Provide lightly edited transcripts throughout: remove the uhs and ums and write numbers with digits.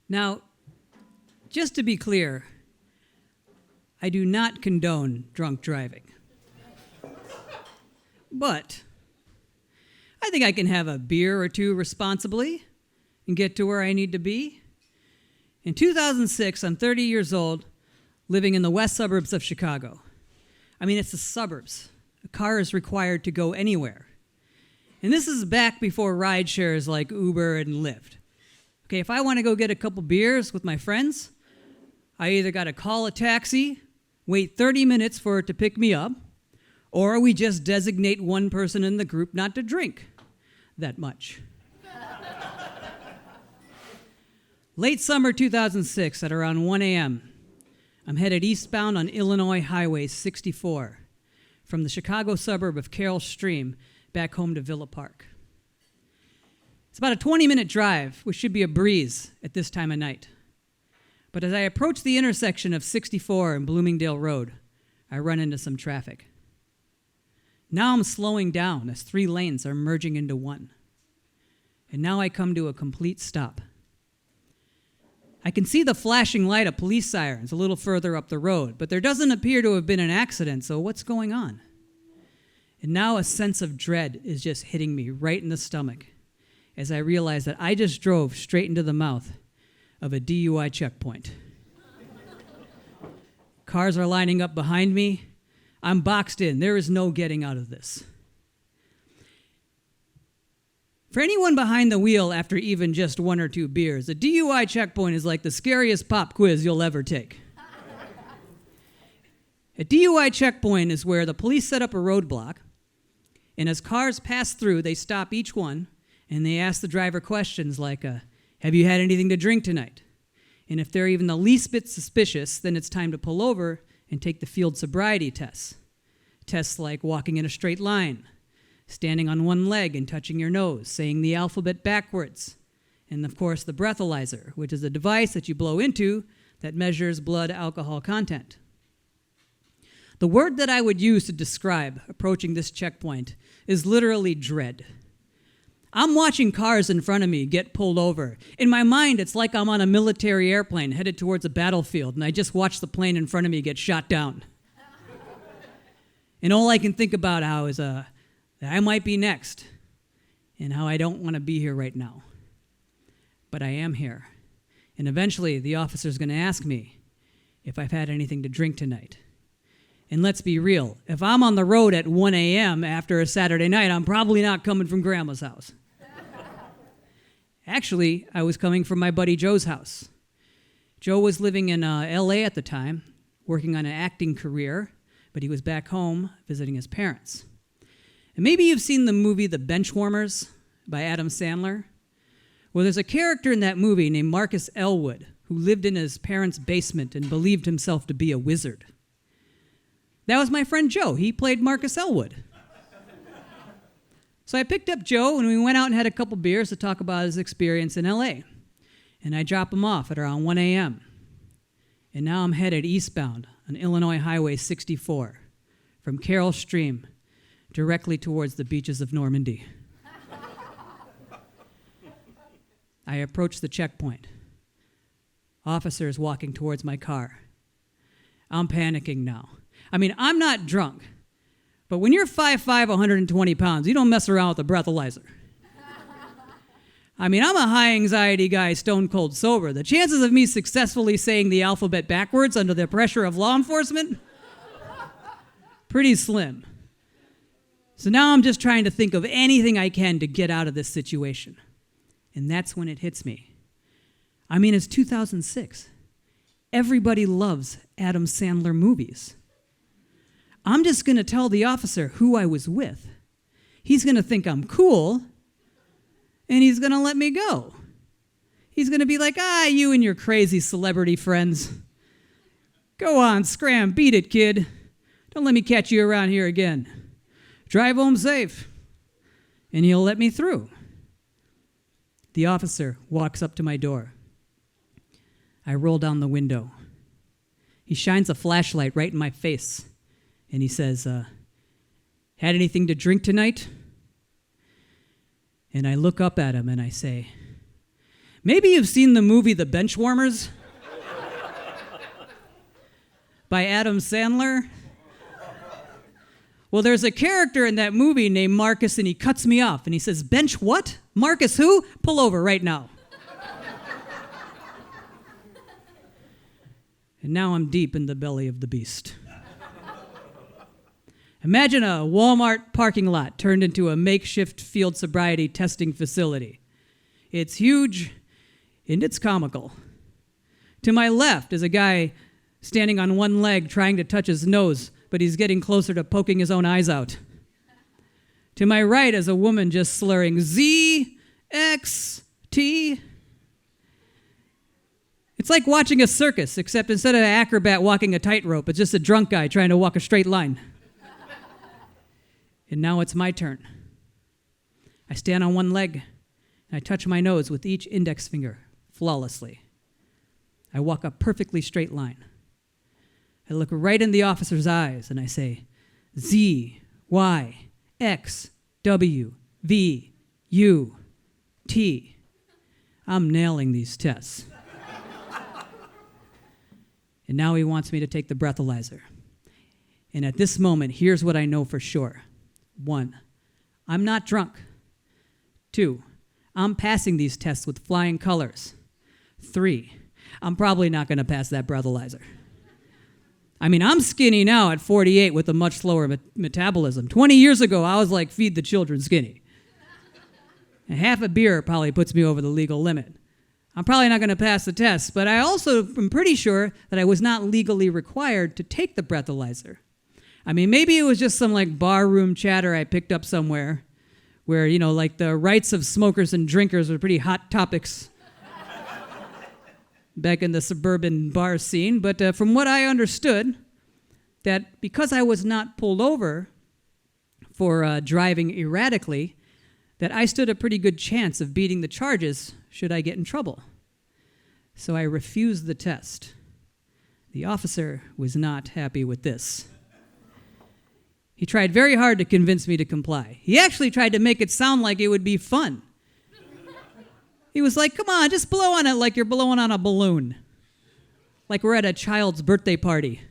Now, just to be clear, I do not condone drunk driving. But I think I can have a beer or two responsibly and get to where I need to be. In 2006, I'm 30 years old, living in the west suburbs of Chicago. I mean, it's the suburbs. A car is required to go anywhere. And this is back before ride shares like Uber and Lyft. Okay, if I want to go get a couple beers with my friends, I either got to call a taxi, wait 30 minutes for it to pick me up, or we just designate one person in the group not to drink that much. Late summer 2006 at around 1 a.m., I'm headed eastbound on Illinois Highway 64 from the Chicago suburb of Carroll Stream back home to Villa Park. It's about a 20-minute drive, which should be a breeze at this time of night. But as I approach the intersection of 64 and Bloomingdale Road, I run into some traffic. Now I'm slowing down as 3 lanes are merging into one. And now I come to a complete stop. I can see the flashing light of police sirens a little further up the road, but there doesn't appear to have been an accident, so what's going on? And now a sense of dread is just hitting me right in the stomach as I realize that I just drove straight into the mouth of a DUI checkpoint. Cars are lining up behind me. I'm boxed in. There is no getting out of this. For anyone behind the wheel after even just 1 or 2 beers, a DUI checkpoint is like the scariest pop quiz you'll ever take. A DUI checkpoint is where the police set up a roadblock, and as cars pass through, they stop each one, and they ask the driver questions like, have you had anything to drink tonight? And if they're even the least bit suspicious, then it's time to pull over and take the field sobriety tests. Tests like walking in a straight line, standing on one leg and touching your nose, saying the alphabet backwards, and of course the breathalyzer, which is a device that you blow into that measures blood alcohol content. The word that I would use to describe approaching this checkpoint is literally dread. I'm watching cars in front of me get pulled over. In my mind, it's like I'm on a military airplane headed towards a battlefield, and I just watched the plane in front of me get shot down. And all I can think about how is that I might be next, and how I don't want to be here right now. But I am here. And eventually, the officer's going to ask me if I've had anything to drink tonight. And let's be real, if I'm on the road at 1 a.m. after a Saturday night, I'm probably not coming from Grandma's house. Actually, I was coming from my buddy Joe's house. Joe was living in L.A. at the time, working on an acting career, but he was back home visiting his parents. And maybe you've seen the movie The Benchwarmers by Adam Sandler. Well, there's a character in that movie named Marcus Elwood who lived in his parents' basement and believed himself to be a wizard. That was my friend Joe. He played Marcus Elwood. So I picked up Joe, and we went out and had a couple beers to talk about his experience in L.A. And I dropped him off at around 1 a.m. And now I'm headed eastbound on Illinois Highway 64 from Carroll Stream directly towards the beaches of Normandy. I approach the checkpoint. Officers walking towards my car. I'm panicking now. I mean, I'm not drunk, but when you're 5'5", 120 pounds, you don't mess around with a breathalyzer. I mean, I'm a high-anxiety guy, stone cold sober. The chances of me successfully saying the alphabet backwards under the pressure of law enforcement, pretty slim. So now I'm just trying to think of anything I can to get out of this situation. And that's when it hits me. I mean, it's 2006. Everybody loves Adam Sandler movies. I'm just going to tell the officer who I was with. He's going to think I'm cool, and he's going to let me go. He's going to be like, you and your crazy celebrity friends. Go on, scram, beat it, kid. Don't let me catch you around here again. Drive home safe. And he'll let me through. The officer walks up to my door. I roll down the window. He shines a flashlight right in my face. And he says, had anything to drink tonight? And I look up at him and I say, Maybe you've seen the movie The Benchwarmers by Adam Sandler. Well, there's a character in that movie named Marcus, and he cuts me off, and he says, "Bench what? Marcus who? Pull over right now." And now I'm deep in the belly of the beast. Imagine a Walmart parking lot turned into a makeshift field sobriety testing facility. It's huge, and it's comical. To my left is a guy standing on one leg trying to touch his nose, but he's getting closer to poking his own eyes out. To my right is a woman just slurring Z, X, T. It's like watching a circus, except instead of an acrobat walking a tightrope, it's just a drunk guy trying to walk a straight line. And now it's my turn. I stand on one leg, and I touch my nose with each index finger flawlessly. I walk a perfectly straight line. I look right in the officer's eyes, and I say, Z, Y, X, W, V, U, T. I'm nailing these tests. And now he wants me to take the breathalyzer. And at this moment, here's what I know for sure. 1, I'm not drunk. 2, I'm passing these tests with flying colors. 3, I'm probably not going to pass that breathalyzer. I mean, I'm skinny now at 48 with a much slower metabolism. 20 years ago, I was like, feed the children skinny. And half a beer probably puts me over the legal limit. I'm probably not going to pass the test, but I also am pretty sure that I was not legally required to take the breathalyzer. I mean, maybe it was just some like barroom chatter I picked up somewhere where, you know, like the rights of smokers and drinkers were pretty hot topics back in the suburban bar scene. But from what I understood, that because I was not pulled over for driving erratically, that I stood a pretty good chance of beating the charges should I get in trouble. So I refused the test. The officer was not happy with this. He tried very hard to convince me to comply. He actually tried to make it sound like it would be fun. He was like, come on, just blow on it like you're blowing on a balloon. Like we're at a child's birthday party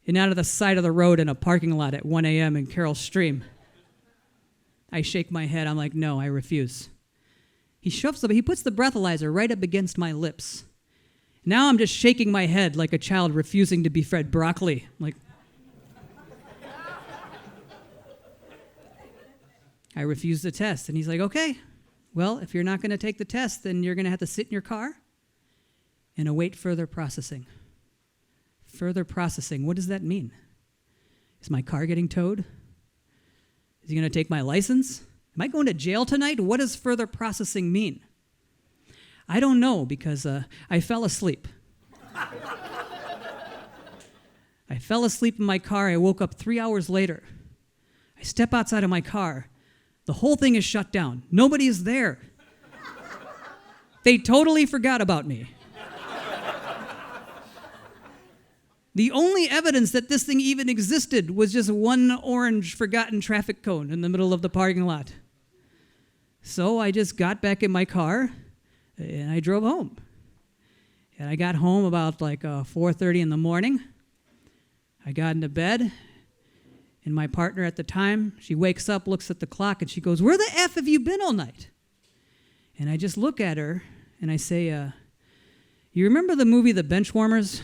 and out of the side of the road in a parking lot at 1 a.m. in Carroll Stream. I shake my head. I'm like, no, I refuse. He puts the breathalyzer right up against my lips. Now I'm just shaking my head like a child refusing to be fed broccoli. I'm like, I refuse the test. And he's like, okay, well, if you're not going to take the test, then you're going to have to sit in your car and await further processing. Further processing, what does that mean? Is my car getting towed? Is he going to take my license? Am I going to jail tonight? What does further processing mean? I don't know because I fell asleep. I fell asleep in my car. I woke up 3 hours later. I step outside of my car. The whole thing is shut down. Nobody is there. They totally forgot about me. The only evidence that this thing even existed was just one orange forgotten traffic cone in the middle of the parking lot. So I just got back in my car and I drove home. And I got home about like 4:30 in the morning. I got into bed, and my partner at the time, she wakes up, looks at the clock, and she goes, "Where the F have you been all night?" And I just look at her and I say, "You remember the movie The Benchwarmers?"